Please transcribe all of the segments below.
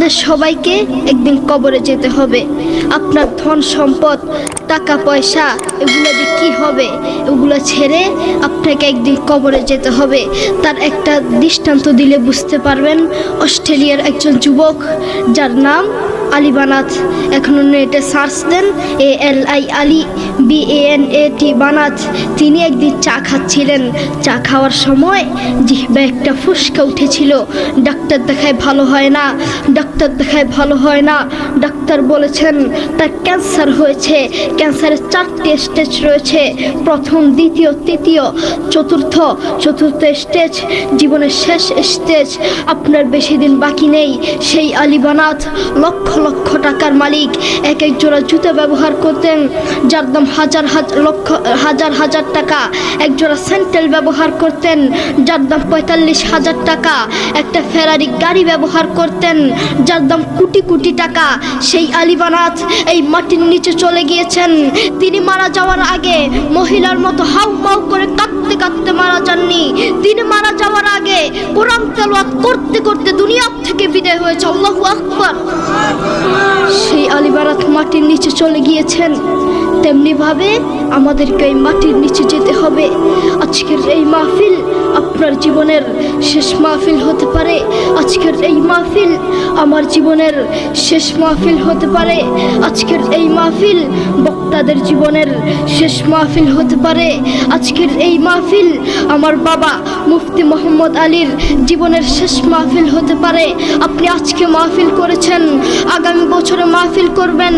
আপনাদের সবাইকে একদিন কবরে যেতে হবে। আপনার ধন সম্পদ, টাকা পয়সা এগুলো দিয়ে কী হবে? এগুলো ছেড়ে আপনাকে একদিন কবরে যেতে হবে। তার একটা দৃষ্টান্ত দিলে বুঝতে পারবেন। অস্ট্রেলিয়ার একজন যুবক, যার নাম আলী বানাত। এখন নেটে সার্চ দেন ALI আলী BANAT বানাত। তিনি একদিন চা খাচ্ছিলেন। চা খাওয়ার সময় জিহ্বায় একটা ফুসকা উঠেছিল। ডাক্তার দেখায় ভালো হয় না, ডাক্তার দেখায় ভালো হয় না। ডাক্তার বলেছেন তার ক্যান্সার হয়েছে। ক্যান্সারের 4টি স্টেজ রয়েছে, প্রথম, দ্বিতীয়, তৃতীয়, চতুর্থ স্টেজ, জীবনের শেষ স্টেজ। আপনার বেশি দিন বাকি নেই। সেই আলী বানাত লক্ষ লক্ষ টাকার মালিক। এক এক জোড়া জুতা ব্যবহার করতেন যার দাম হাজার টাকা। এক জোড়া স্যান্ডেল ব্যবহার করতেন যার দাম 45,000 টাকা। একটা ফেরারি গাড়ি ব্যবহার করতেন যার দাম কোটি কোটি টাকা। সেই আলী বানাত এই মাটির নিচে চলে গিয়েছেন। তিনি মারা যাওয়ার আগে মহিলার মতো হাউ মাউ করে কাঁদতে কাঁদতে মারা যাননি। তিনি মারা যাওয়ার আগে কোরআন তেলাওয়াত করতে করতে দুনিয়া থেকে বিদায় হয়েছে। আল্লাহু আকবার। সেই আলী বানাত মাটির নিচে চলে গিয়েছেন। তেমনিভাবে আমাদেরকে এই মাটির নিচে যেতে হবে। আজকের এই মাহফিল আপনার জীবনের শেষ মাহফিল হতে পারে। আজকের এই মাহফিল আমার জীবনের শেষ মাহফিল হতে পারে। আজকের এই মাহফিল বক্তাদের জীবনের শেষ মাহফিল হতে পারে। আজকের এই মাহফিল আমার বাবা মুফতি মোহাম্মদ আলীর জীবনের শেষ মাহফিল হতে পারে। আপনি আজকে মাহফিল করেছেন, আগামী বছরে মাহফিল করবেন,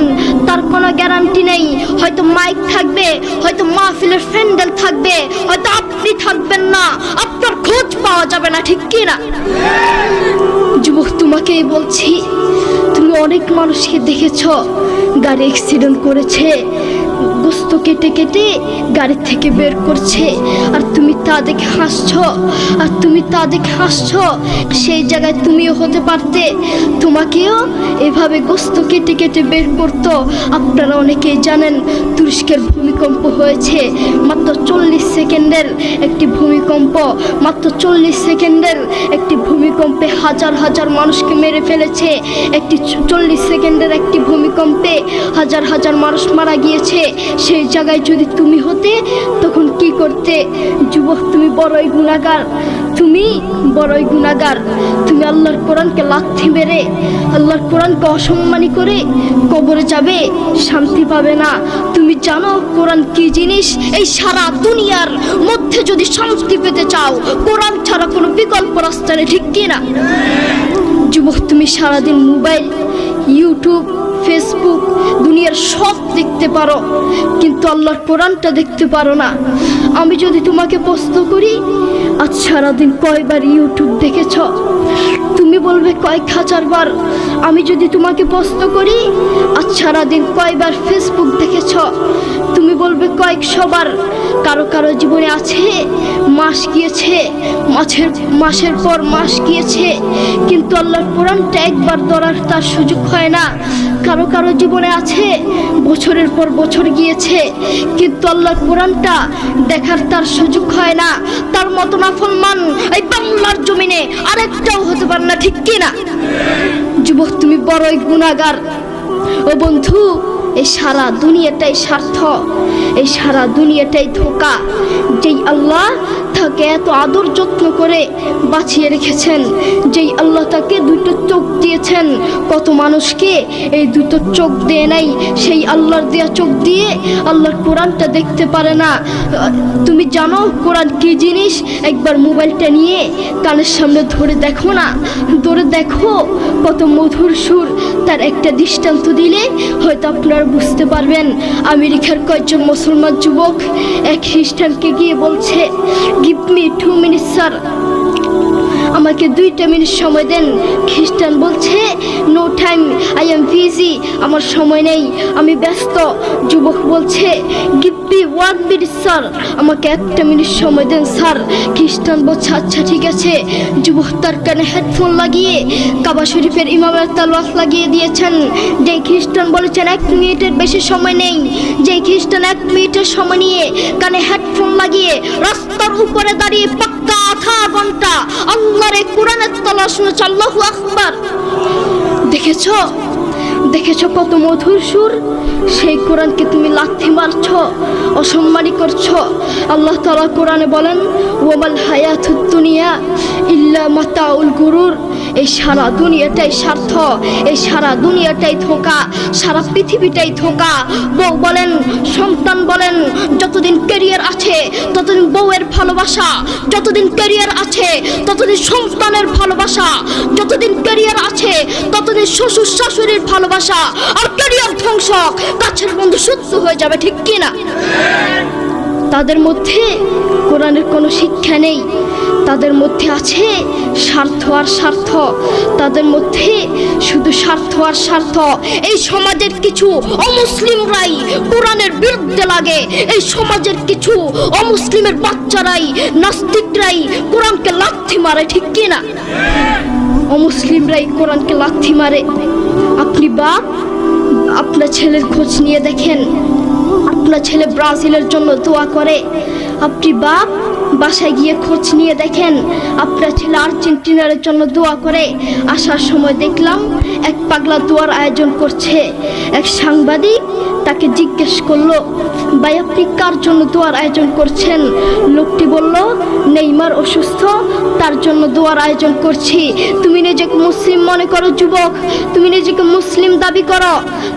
তার কোনো গ্যারান্টি নেই। হয়তো মাইক থাকবে, হয়তো মাহফিলের প্যান্ডেল থাকবে, হয়তো আপনি থাকবেন না, আপনার খোঁজ পাওয়া যাবে না, ঠিক কি না? যুবক, তোমাকেই বলছি, তুমি অনেক মানুষকে দেখেছ গাড়ি অ্যাক্সিডেন্ট করেছে, গোস্ত কেটে কেটে গাড়ি থেকে বের করছে, আর তুমি তা দেখে হাসছো। সেই জায়গায় তুমিও হতে পারতে, তোমাকেও এভাবে গোস্ত কেটে কেটে বের করতো। আপনারা অনেকেই জানেন তুরস্কের ভূমিকম্প হয়েছে, মাত্র 40 সেকেন্ডের একটি ভূমিকম্প। মাত্র 40 সেকেন্ডের একটি ভূমিকম্পে হাজার হাজার মানুষকে মেরে ফেলেছে। একটি 40 সেকেন্ডের একটি ভূমিকম্পে হাজার হাজার মানুষ মারা গিয়েছে। সেই জায়গায় যদি তুমি হতে তখন কি করতে? যুবক, তুমি বড়ই গুনাহগার, তুমি বড়ই গুনাহগার। তুমি আল্লাহর কোরআনকে লাথি মেরে, আল্লাহর কোরআনকে অসম্মানী করে কবরে যাবে, শান্তি পাবে না। তুমি জানো কোরআন কি জিনিস? এই সারা দুনিয়ার মধ্যে যদি শান্তি পেতে চাও, কোরআন ছাড়া কোনো বিকল্প রাস্তা নেই, ঠিক কি না? যুবক, তুমি সারাদিন মোবাইল, ইউটিউব, ফেসবুক, দুনিয়ার সব দেখতে পারো, কিন্তু আল্লাহর কোরআনটা দেখতে পারো না। আমি যদি তোমাকে প্রশ্ন করি, আজ সারাদিন কয়বার ইউটিউব দেখেছ? তুমি বলবে কয়েক হাজার বার। আমি যদি তোমাকে প্রশ্ন করি, আজ সারাদিন কয়বার ফেসবুক দেখেছ? তুমি বলবে কয়েকশো বার। কারো কারো জীবনে আছে মাস গিয়েছে, মাসের পর মাস গিয়েছে, কিন্তু আল্লাহর কোরআনটা একবার ধরার তার সুযোগ হয় না। কারো কারো জীবনে আছে বছরের পর বছর গিয়েছে, কিন্তু আল্লাহর কোরআনটা দেখার তার সুযোগ হয় না। তার মতো নাফরমান এই বাংলার জমিনে আরেকটাও হতে পারে না, ঠিক কি না? যুবক, তুমি বড়ই গুনাহগার। ও বন্ধু, এই সারা দুনিয়াটাই স্বার্থ, এই সারা দুনিয়াটাই ধোঁকা। যেই আল্লাহ তাকে এত আদর যত্ন করে বাঁচিয়ে রেখেছেন, যেই আল্লাহ তাকে দুটো চোখ দিয়েছেন, কত মানুষকে এই দুটো চোখ দেয় নাই। সেই আল্লাহর দেয়া চোখ দিয়ে আল্লাহর কোরআনটা দেখতে পারে না। তুমি জানো কোরআন কি জিনিস? একবার মোবাইলটা নিয়ে কানের সামনে ধরে দেখো না, ধরে দেখো কত মধুর সুর। তার একটা দৃষ্টান্ত দিলে হয়তো আপনারা বুঝতে পারবেন। আমেরিকার কয়েকজন মুসলমান যুবক এক খ্রিস্টানকে গিয়ে বলছে, গিভ মি 2 minutes স্যার, আমাকে 2টা মিনিট সময় দেন। খ্রিস্টান বলছে, no time, I am busy, আমার সময় নেই, আমি ব্যস্ত। যুবক বলছে, গিভ মি 1 minute স্যার, আমাকে 1টা মিনিট সময় দেন স্যার। খ্রিস্টান বলছে, আচ্ছা ঠিক আছে। যুবক তার কানে হেডফোন লাগিয়ে কাবা শরীফের ইমামের তালওয়াত লাগিয়ে দিয়েছেন। যে খ্রিস্টান বলেছেন 1 মিনিটের বেশি সময় নেই, যে খ্রিস্টান 1 মিনিটের সময় নিয়ে কানে হেডফোন লাগিয়ে রাস্তার উপরে দাঁড়িয়ে পাক্কা আধা ঘন্টা আল্লাহর কোরআনের তালাওয়াত শুনেছে। আল্লাহু আকবার। দেখেছো দেখেছো কত মধুর সুর, সেই কোরআনকে তুমি লাথি মারছো, অসম্মানী করছো। আল্লাহ তাআলা কোরআনে বলেন, ওয়ামাল হায়াতুদ দুনিয়া ইল্লা মাতাউল গুরুর। এই সারা দুনিয়াটাই স্বার্থ, এই সারা দুনিয়াটাই ধোঁকা, সারা পৃথিবীটাই ধোঁকা। বউ বলেন, সন্তান বলেন, যতদিন ক্যারিয়ার আছে ততদিন বউয়ের ভালোবাসা, যতদিন ক্যারিয়ার আছে ততদিন সন্তানের ভালোবাসা, যতদিন ক্যারিয়ার আছে ততদিন শ্বশুর শাশুড়ির ভালোবাসা। আর ক্যারিয়ার ধ্বংস, কাছের বন্ধু শত্রু হয়ে যাবে, ঠিক কি না? তাদের মধ্যে কোরআনের কোনো শিক্ষা নেই, তাদের মধ্যে আছে স্বার্থ আর স্বার্থ, তাদের মধ্যে শুধু স্বার্থ আর স্বার্থ। এই সমাজের কিছু অমুসলিমরাই কোরআনের বিরুদ্ধে লাগে, এই সমাজের কিছু অমুসলিমের বাচ্চারাই, নাস্তিকরাই কোরআনকে লাথি মারে, ঠিক কি না? অমুসলিমরাই কোরআনকে লাথি মারে। আপনি বাপ, আপনার ছেলের খোঁজ নিয়ে দেখেন, আপনার ছেলে ব্রাজিলের জন্য দোয়া করে। আপনি বাপ, বাসায় গিয়ে খোঁজ নিয়ে দেখেন, আপনার ছেলে আর্জেন্টিনার জন্য দোয়া করে। আসার সময় দেখলাম এক পাগলা দোয়ার আয়োজন করছে। এক সাংবাদিক তাকে জিজ্ঞেস করলো, ভাই আপনি কার জন্য দোয়ার আয়োজন করছেন? লোকটি বলল, নেইমার অসুস্থ, তার জন্য দোয়ার আয়োজন করছি। তুমি নিজেকে মুসলিম মনে করো যুবক, তুমি নিজেকে মুসলিম দাবি করো,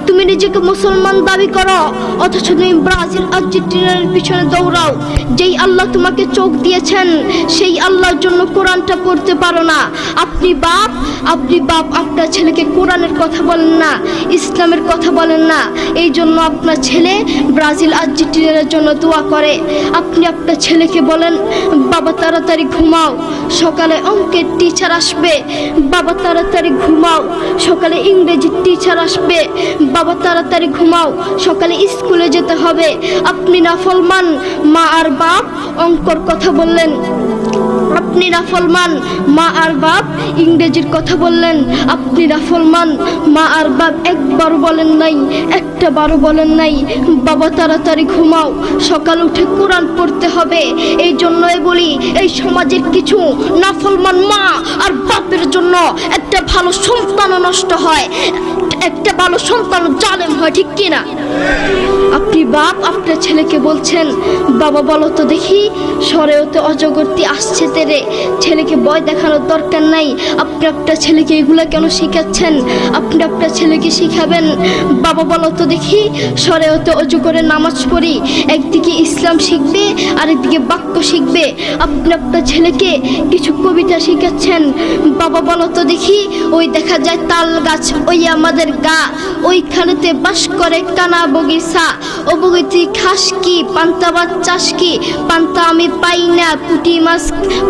তুমি নিজেকে মুসলমান দাবি করো, অথচ তুমি ব্রাজিল আর্জেন্টিনার পিছনে দৌড়াও। যেই আল্লাহ তোমাকে চোখ দিয়েছেন সেই আল্লাহর জন্য কোরআনটা পড়তে পারো না। আপনি বাপ, আপনার ছেলেকে কোরআনের কথা বলেন না, ইসলামের কথা বলেন না, এই জন্য আপনার ছেলে ব্রাজিল আর্জেন্টিনার জন্য দোয়া করে। আপনি আপনার ছেলেকে বলেন, বাবা তাড়াতাড়ি ঘুমাও, সকালে অঙ্কের টিচার আসবে, বাবা তাড়াতাড়ি ঘুমাও, সকালে ইংরেজির টিচার আসবে, বাবা তাড়াতাড়ি ঘুমাও, সকালে স্কুলে যেতে হবে। আপনি নাফরমান, মা আর বাপ অঙ্কর কথা বললেন, আপনি নাফরমান, মা আর বাপ ইংরেজির কথা বললেন, আপনি নাফরমান, মা আর বাপ একবার বলেন নাই, একটা বারও বলেন নাই বাবা তাড়াতাড়ি ঘুমাও, সকাল উঠে কোরআন পড়তে হবে। এই জন্যই বলি, এই সমাজের কিছু নাফরমান মা আর বাপের জন্য একটা ভালো সন্তানও নষ্ট হয়, একটা ভালো সন্তান জালেম হয়, ঠিক কিনা? আপনি বাপ, আপনার ছেলেকে বলছেন, বাবা বলো তো দেখি সরেওতে অজগরটি আসছে তেরে। ছেলেকে ভয় দেখানোর দরকার নাই। আপনি আপনার ছেলেকে এগুলা কেন শিখাচ্ছেন? আপনি আপনার ছেলেকে শিখাবেন, বাবা বলো তো দেখি সরেওতে অজু করে নামাজ পড়ি। একদিকে ইসলাম শিখবে, আরেকদিকে বাক্য শিখবে। আপনি আপনার ছেলেকে কিছু কবিতা শিখাচ্ছেন, বাবা বলো তো দেখি ওই দেখা যায় তাল গাছ, ওই আমাদের গা, ওইখানেতে বাস করে কানা বগিচা। ও বগি তুই খাস কি, পান্তা ভাত চাস কি? পান্তা আমি পাই না, পুঁটি মাছ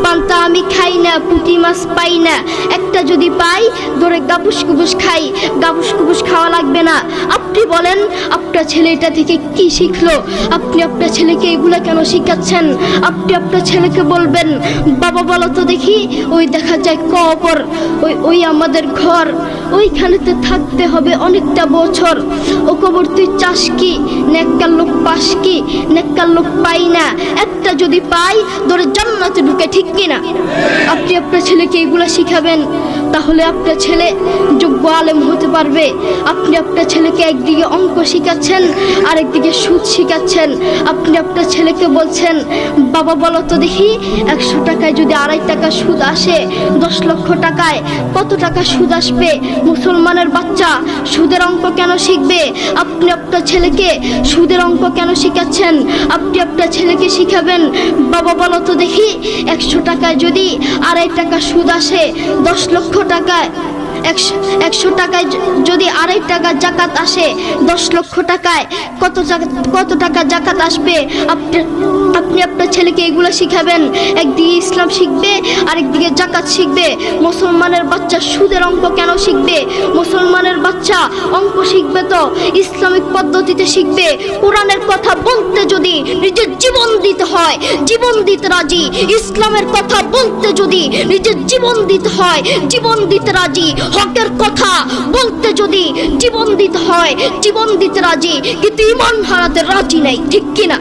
পান্তা আমি খাই না, পুঁটি মাছ পাই না। একটা যদি পাই ধরে গাবুস কুবুস খাই, গাবুস কুবুস খাওয়া লাগবে না। আপনি বলেন আপনার ছেলে এটা থেকে কি শিখলো? আপনি আপনার ছেলেকে এগুলা কেন শিখাচ্ছেন? আপনি আপনার ছেলেকে বলবেন, বাবা বলো তো দেখি ওই দেখা যায় কবর, ওই আমাদের ঘর, ওইখানেতে থাকতে হবে অনেকটা বছর। ও কবর তুই চাস কি? নেককার লোক পাস কি? নেককার লোক পাই না। একটা যদি পাই ধরে জান্নাতে ঢুকে, ঠিক কিনা? আপনি আপনার ছেলেকে এগুলা শিখাবেন, তাহলে আপনার ছেলে যোগ্য আলেম হতে পারবে। আপনি আপনার ছেলেকে একদিকে অঙ্ক শিখাচ্ছেন, আরেকদিকে সুদ শিখাচ্ছেন। আপনি আপনার ছেলেকে বলছেন, বাবা বলো তো দেখি 100 টাকায় যদি 2.5 টাকা সুদ আসে, 10 লক্ষ টাকায় কত টাকা সুদ আসবে? মুসলমানের বাচ্চা সুদের অঙ্ক কেন শিখবে? আপনি আপনার ছেলেকে সুদের অঙ্ক কেন শিখাচ্ছেন? আপনি আপনার ছেলেকে শিখাবেন, বাবা বলো তো দেখি 100 টাকায় যদি 2.5 টাকা সুদ আসে, 10 লক্ষ টাকায় 100 টাকায় যদি 2.5 টাকা জাকাত আসে, 10 লক্ষ টাকায় কত টাকা জাকাত আসবে? আপনি আপনার ছেলেকে এগুলো শিখাবেন। একদিকে ইসলাম শিখবে, আরেকদিকে জাকাত শিখবে। মুসলমানের বাচ্চা সুদের অঙ্ক কেন শিখবে? মুসলমানের বাচ্চা অঙ্ক শিখবে তো ইসলামিক পদ্ধতিতে শিখবে। কোরআনের কথা বলতে যদি নিজের জীবন দিতে হয়, জীবন দিতে রাজি। ইসলামের কথা বলতে যদি নিজের জীবন দিতে হয়, জীবন দিতে রাজি। হকের কথা বলতে যদি জীবন দিতে হয়, জীবন দিতে রাজি, কিন্তু ঈমান হারাতে রাজি নাই, ঠিক কিনা?